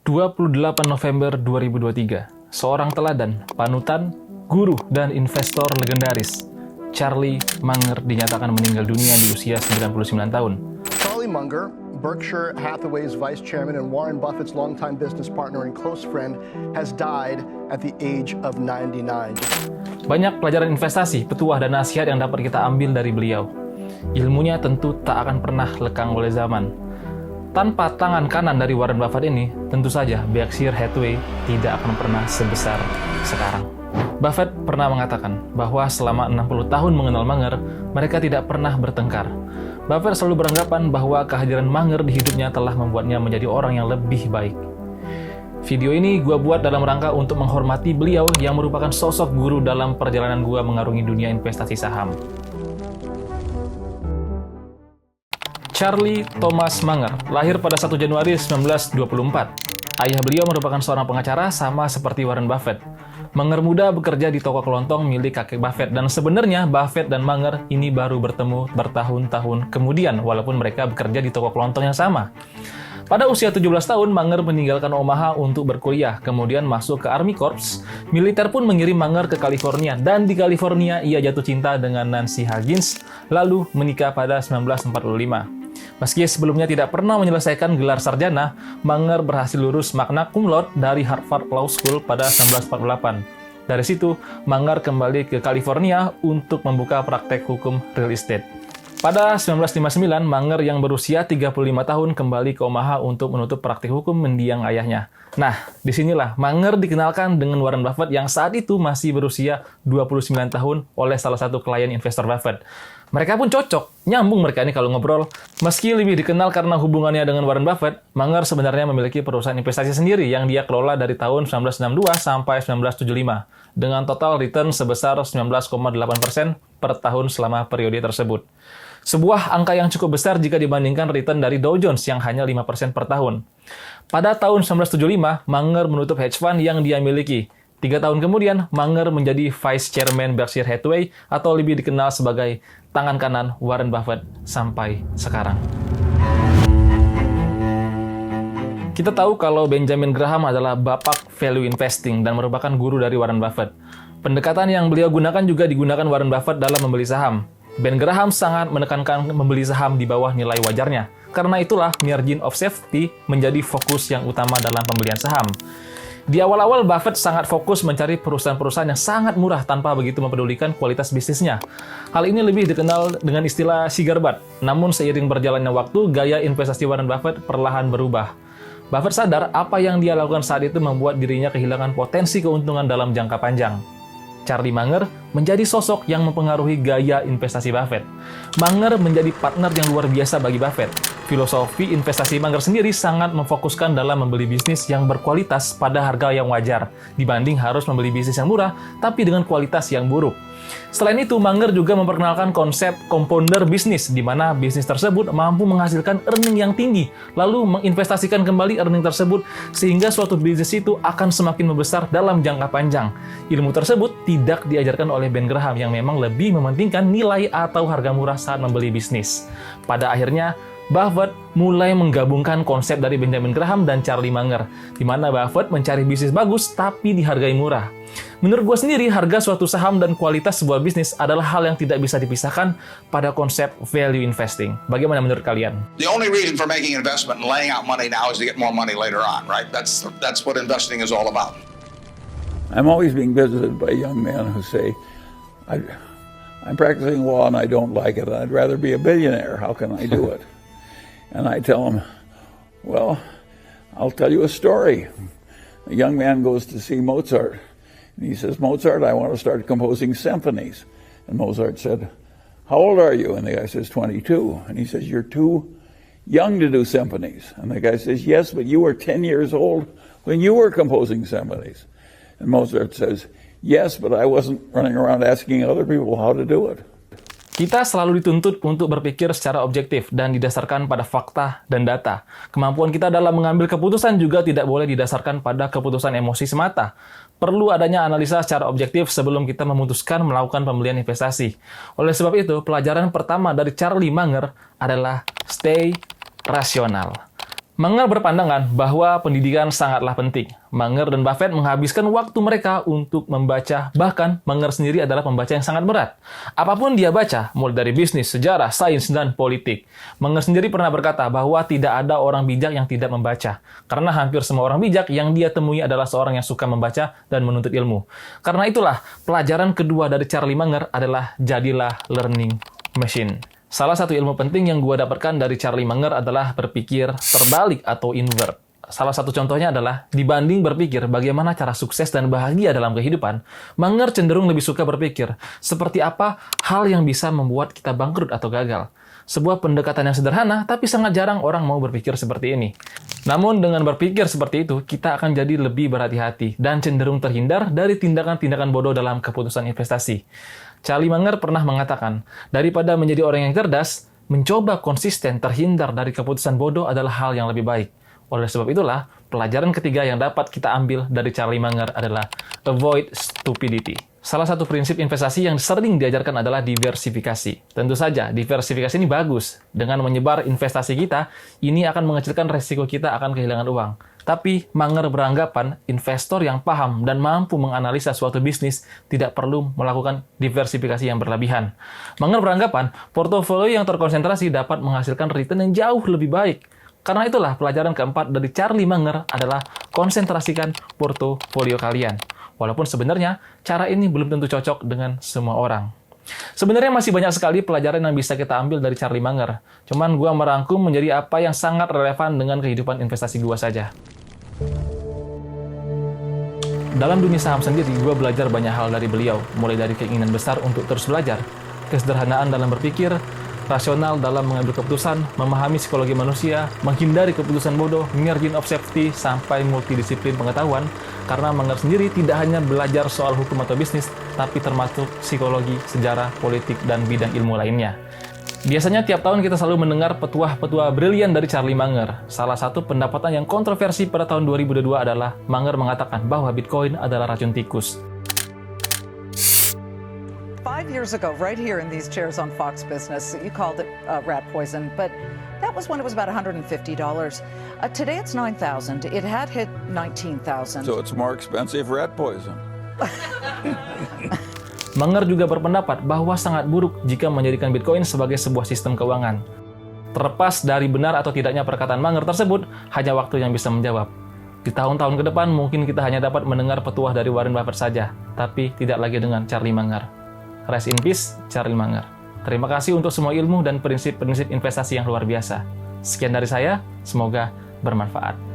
28 November 2023, seorang teladan, panutan, guru, dan investor legendaris, Charlie Munger dinyatakan meninggal dunia di usia 99 tahun. Charlie Munger, Berkshire Hathaway's vice chairman and Warren Buffett's longtime business partner and close friend, has died at the age of 99. Banyak pelajaran investasi, petuah, dan nasihat yang dapat kita ambil dari beliau. Ilmunya tentu tak akan pernah lekang oleh zaman. Tanpa tangan kanan dari Warren Buffett ini, tentu saja Berkshire Hathaway tidak akan pernah sebesar sekarang. Buffett pernah mengatakan bahwa selama 60 tahun mengenal Munger, mereka tidak pernah bertengkar. Buffett selalu beranggapan bahwa kehadiran Munger di hidupnya telah membuatnya menjadi orang yang lebih baik. Video ini gue buat dalam rangka untuk menghormati beliau yang merupakan sosok guru dalam perjalanan gue mengarungi dunia investasi saham. Charlie Thomas Munger lahir pada 1 Januari 1924. Ayah beliau merupakan seorang pengacara sama seperti Warren Buffett. Munger muda bekerja di toko kelontong milik kakek Buffett, dan sebenarnya Buffett dan Munger ini baru bertemu bertahun-tahun kemudian walaupun mereka bekerja di toko kelontong yang sama. Pada usia 17 tahun, Munger meninggalkan Omaha untuk berkuliah, kemudian masuk ke Army Corps. Militer pun mengirim Munger ke California, dan di California ia jatuh cinta dengan Nancy Huggins, lalu menikah pada 1945. Meski sebelumnya tidak pernah menyelesaikan gelar sarjana, Munger berhasil lulus magna cum laude dari Harvard Law School pada 1948. Dari situ, Munger kembali ke California untuk membuka praktek hukum real estate. Pada 1959, Munger yang berusia 35 tahun kembali ke Omaha untuk menutup praktik hukum mendiang ayahnya. Nah, disinilah Munger dikenalkan dengan Warren Buffett yang saat itu masih berusia 29 tahun oleh salah satu klien investor Buffett. Mereka pun cocok, nyambung mereka ini kalau ngobrol. Meski lebih dikenal karena hubungannya dengan Warren Buffett, Munger sebenarnya memiliki perusahaan investasi sendiri yang dia kelola dari tahun 1962 sampai 1975, dengan total return sebesar 19,8% per tahun selama periode tersebut. Sebuah angka yang cukup besar jika dibandingkan return dari Dow Jones yang hanya 5% per tahun. Pada tahun 1975, Munger menutup hedge fund yang dia miliki. 3 tahun kemudian, Munger menjadi Vice Chairman Berkshire Hathaway atau lebih dikenal sebagai tangan kanan Warren Buffett sampai sekarang. Kita tahu kalau Benjamin Graham adalah bapak value investing dan merupakan guru dari Warren Buffett. Pendekatan yang beliau gunakan juga digunakan Warren Buffett dalam membeli saham. Ben Graham sangat menekankan membeli saham di bawah nilai wajarnya. Karena itulah margin of safety menjadi fokus yang utama dalam pembelian saham. Di awal-awal, Buffett sangat fokus mencari perusahaan-perusahaan yang sangat murah tanpa begitu mempedulikan kualitas bisnisnya. Hal ini lebih dikenal dengan istilah cigar butt. Namun seiring berjalannya waktu, gaya investasi Warren Buffett perlahan berubah. Buffett sadar apa yang dia lakukan saat itu membuat dirinya kehilangan potensi keuntungan dalam jangka panjang. Charlie Munger menjadi sosok yang mempengaruhi gaya investasi Buffett. Munger menjadi partner yang luar biasa bagi Buffett. Filosofi investasi Munger sendiri sangat memfokuskan dalam membeli bisnis yang berkualitas pada harga yang wajar, dibanding harus membeli bisnis yang murah tapi dengan kualitas yang buruk. Selain itu, Munger juga memperkenalkan konsep compounder bisnis, di mana bisnis tersebut mampu menghasilkan earning yang tinggi, lalu menginvestasikan kembali earning tersebut, sehingga suatu bisnis itu akan semakin membesar dalam jangka panjang. Ilmu tersebut tidak diajarkan oleh Ben Graham yang memang lebih mementingkan nilai atau harga murah saat membeli bisnis. Pada akhirnya, Buffett mulai menggabungkan konsep dari Benjamin Graham dan Charlie Munger, di mana Buffett mencari bisnis bagus tapi dihargai murah. Menurut gue sendiri, harga suatu saham dan kualitas sebuah bisnis adalah hal yang tidak bisa dipisahkan pada konsep value investing. Bagaimana menurut kalian? The only reason for making investment and laying out money now is to get more money later on, right? That's what investing is all about. I'm always being visited by young men who say, I'm practicing law and I don't like it. I'd rather be a billionaire. How can I do it? And I tell him, well, I'll tell you a story. A young man goes to see Mozart. And he says, Mozart, I want to start composing symphonies. And Mozart said, how old are you? And the guy says, 22. And he says, you're too young to do symphonies. And the guy says, yes, but you were 10 years old when you were composing symphonies. And Mozart says, yes, but I wasn't running around asking other people how to do it. Kita selalu dituntut untuk berpikir secara objektif dan didasarkan pada fakta dan data. Kemampuan kita dalam mengambil keputusan juga tidak boleh didasarkan pada keputusan emosi semata. Perlu adanya analisa secara objektif sebelum kita memutuskan melakukan pembelian investasi. Oleh sebab itu, pelajaran pertama dari Charlie Munger adalah stay rasional. Munger berpandangan bahwa pendidikan sangatlah penting. Munger dan Buffett menghabiskan waktu mereka untuk membaca, bahkan Munger sendiri adalah pembaca yang sangat berat. Apapun dia baca, mulai dari bisnis, sejarah, sains, dan politik. Munger sendiri pernah berkata bahwa tidak ada orang bijak yang tidak membaca. Karena hampir semua orang bijak yang dia temui adalah seorang yang suka membaca dan menuntut ilmu. Karena itulah, pelajaran kedua dari Charlie Munger adalah jadilah learning machine. Salah satu ilmu penting yang gue dapatkan dari Charlie Munger adalah berpikir terbalik atau invert. Salah satu contohnya adalah, dibanding berpikir bagaimana cara sukses dan bahagia dalam kehidupan, Munger cenderung lebih suka berpikir seperti apa hal yang bisa membuat kita bangkrut atau gagal. Sebuah pendekatan yang sederhana, tapi sangat jarang orang mau berpikir seperti ini. Namun dengan berpikir seperti itu, kita akan jadi lebih berhati-hati dan cenderung terhindar dari tindakan-tindakan bodoh dalam keputusan investasi. Charlie Munger pernah mengatakan, daripada menjadi orang yang cerdas, mencoba konsisten terhindar dari keputusan bodoh adalah hal yang lebih baik. Oleh sebab itulah, pelajaran ketiga yang dapat kita ambil dari Charlie Munger adalah avoid stupidity. Salah satu prinsip investasi yang sering diajarkan adalah diversifikasi. Tentu saja, diversifikasi ini bagus. Dengan menyebar investasi kita, ini akan mengecilkan resiko kita akan kehilangan uang. Tapi, Munger beranggapan investor yang paham dan mampu menganalisa suatu bisnis tidak perlu melakukan diversifikasi yang berlebihan. Munger beranggapan, portofolio yang terkonsentrasi dapat menghasilkan return yang jauh lebih baik. Karena itulah, pelajaran keempat dari Charlie Munger adalah konsentrasikan portofolio kalian. Walaupun sebenarnya, cara ini belum tentu cocok dengan semua orang. Sebenarnya masih banyak sekali pelajaran yang bisa kita ambil dari Charlie Munger. Cuman gua merangkum menjadi apa yang sangat relevan dengan kehidupan investasi gua saja. Dalam dunia saham sendiri, gua belajar banyak hal dari beliau. Mulai dari keinginan besar untuk terus belajar, kesederhanaan dalam berpikir, rasional dalam mengambil keputusan, memahami psikologi manusia, menghindari keputusan bodoh, margin of safety, sampai multidisiplin pengetahuan. Karena Munger sendiri tidak hanya belajar soal hukum atau bisnis, tapi termasuk psikologi, sejarah, politik, dan bidang ilmu lainnya. Biasanya tiap tahun kita selalu mendengar petuah-petuah brilian dari Charlie Munger. Salah satu pendapatan yang kontroversi pada tahun 2002 adalah Munger mengatakan bahwa Bitcoin adalah racun tikus. 5 years ago, right here in these chairs on Fox Business, you called it rat poison, but that was when it was about $150. Today it's $9,000. It had hit $19,000. So it's more expensive rat poison. Munger juga berpendapat bahwa sangat buruk jika menjadikan Bitcoin sebagai sebuah sistem keuangan. Terlepas dari benar atau tidaknya perkataan Munger tersebut, hanya waktu yang bisa menjawab. Di tahun-tahun ke depan mungkin kita hanya dapat mendengar petuah dari Warren Buffett saja, tapi tidak lagi dengan Charlie Munger. Rest in peace, Charlie Munger. Terima kasih untuk semua ilmu dan prinsip-prinsip investasi yang luar biasa. Sekian dari saya, semoga bermanfaat.